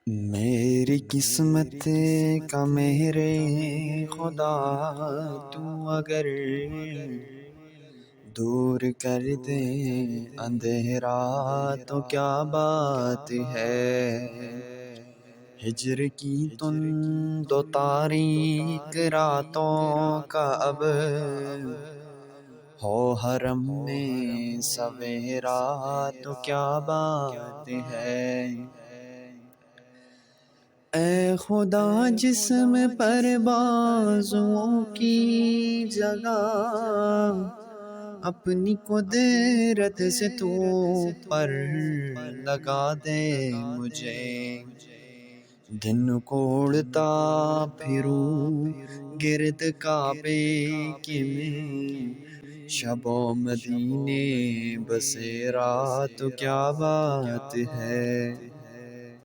میری قسمت کا میرے خدا تو اگر دور کر دے اندھیرا تو کیا بات ہے، ہجر کی تند و تاریک راتوں کا اب ہو حرم میں سویرا تو کیا بات ہے۔ اے خدا جسم پر بازوؤں کی جگہ اپنی قدرت سے تو پر لگا دے مجھے، دن کو اڑتا پھروں گرد کعبے کی میں، شب و مدینے بسیرا تو کیا بات ہے۔